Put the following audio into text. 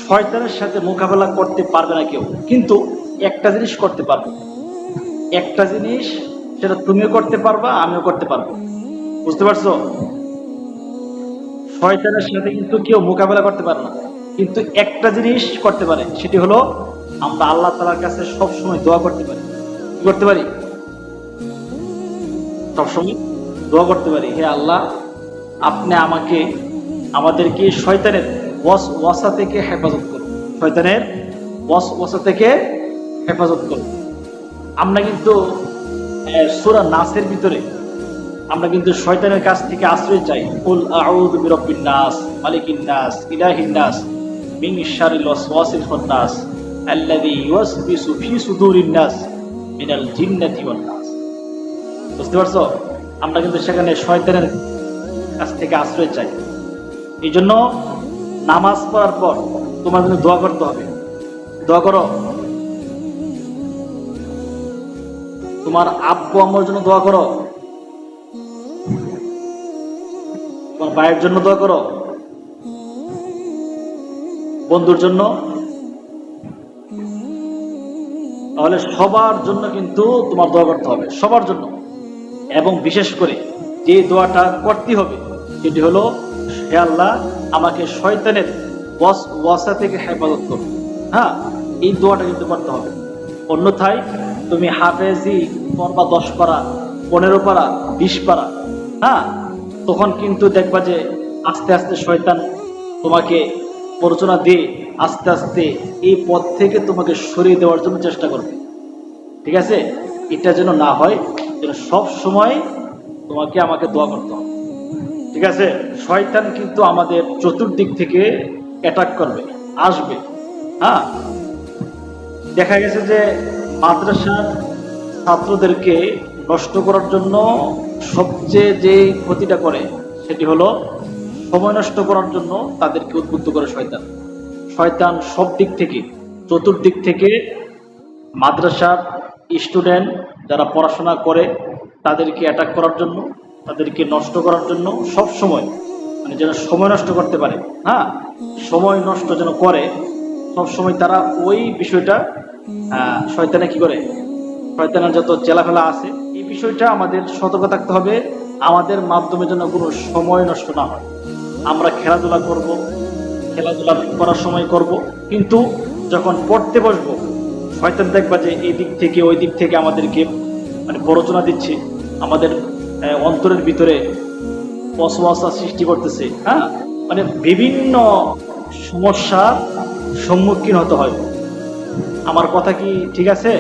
শয়তানের সাথে মোকাবেলা করতে পারবে না কেউ, কিন্তু একটা জিনিস করতে পারবে। একটা জিনিস, সেটা তুমিও করতে পারবা, আমিও করতে পারবো। বুঝতে পারছো? শয়তানের সাথে কিন্তু কেউ মোকাবেলা করতে পারে না, কিন্তু একটা জিনিস করতে পারে, সেটি হলো আমরা আল্লাহ তাআলার কাছে সবসময় দোয়া করতে পারি। কি করতে পারি? সবসময় দোয়া করতে পারি, হে আল্লাহ, আপনি আমাদেরকে শয়তানের ওয়াসওয়াসা থেকে হেফাজত করুন, শয়তানের ওয়াসওয়াসা থেকে হেফাজত করুন। আমরা কিন্তু সূরা নাসের ভিতরে আমরা কিন্তু শয়তানের কাছ থেকে আশ্রয় চাই। কুল আউযু বিরাব্বিন নাস, মালিকিন নাস, ইলাহিন নাস, মিন শাররিল ওয়াসওয়াসিল খান্নাস, আল্লাযী ইউওয়াসবিসু ফি সুদুরিন নাস মিনাল জিন্নাতি ওয়ান নাস। বুঝতে পারছো? আমরা কিন্তু সেখানে শয়তানের কাছ থেকে আশ্রয় চাই। এই জন্য নামাজ পড়ার পর তোমার কিন্তু দোয়া করতে হবে। দোয়া করো। তোমার আব্বু আম্মুর জন্য দোয়া করো, তোমার ভাইয়ের জন্য দোয়া করো, বন্ধুর জন্য। তাহলে সবার জন্য কিন্তু তোমার দোয়া করতে হবে, সবার জন্য। এবং বিশেষ করে যে দোয়াটা করতে হবে সেটি হলো, হে আল্লাহ, আমাকে শয়তানের ওয়াসওয়াসা থেকে হেফাজত করো। হ্যাঁ, এই দোয়াটা কিন্তু করতে হবে। অন্যথায় তুমি হাফেজি পড়বা 10 পারা, 15 পারা, 20 পারা, হ্যাঁ, তখন কিন্তু দেখবা যে আস্তে আস্তে শয়তান তোমাকে প্ররোচনা দিয়ে আস্তে আস্তে এই পথ থেকে তোমাকে সরিয়ে দেওয়ার জন্য চেষ্টা করবে। ঠিক আছে? এটা যেন না হয়, যেন সব সময় তোমাকে আমাকে দোয়া করতে হবে। ঠিক আছে? শয়তান কিন্তু আমাদের চতুর্দিক থেকে অ্যাটাক করবে, আসবে। হ্যাঁ, দেখা গেছে যে মাদ্রাসার ছাত্রদেরকে নষ্ট করার জন্য সবচেয়ে যে ক্ষতিটা করে সেটি হলো সময় নষ্ট করার জন্য তাদেরকে উদ্বুদ্ধ করে শয়তান। শয়তান সব দিক থেকে, চতুর্দিক থেকে মাদ্রাসার স্টুডেন্ট যারা পড়াশোনা করে তাদেরকে অ্যাটাক করার জন্য, তাদেরকে নষ্ট করার জন্য সব সময়, মানে যেন সময় নষ্ট করতে পারে, হ্যাঁ, সময় নষ্ট যেন করে, সব সময় তারা ওই বিষয়টা শয়তানে কি করে, শয়তানের যত চেলাফেলা আছে, এই বিষয়টা আমাদের সতর্ক থাকতে হবে। আমাদের মাধ্যমে যেন কোনো সময় নষ্ট না হয়। আমরা খেলাধুলা করব, খেলাধুলা করার সময় করব, কিন্তু যখন পড়তে বসবো শয়তান দেখবা যে এই দিক থেকে ওই দিক থেকে আমাদেরকে মানে প্ররোচনা দিচ্ছে, আমাদের অন্তরের ভিতরে ওয়াসওয়াসা সৃষ্টি করতেছে। হ্যাঁ, মানে বিভিন্ন সমস্যার সম্মুখীন হতে হয়। আমার কথা কি ঠিক আছে?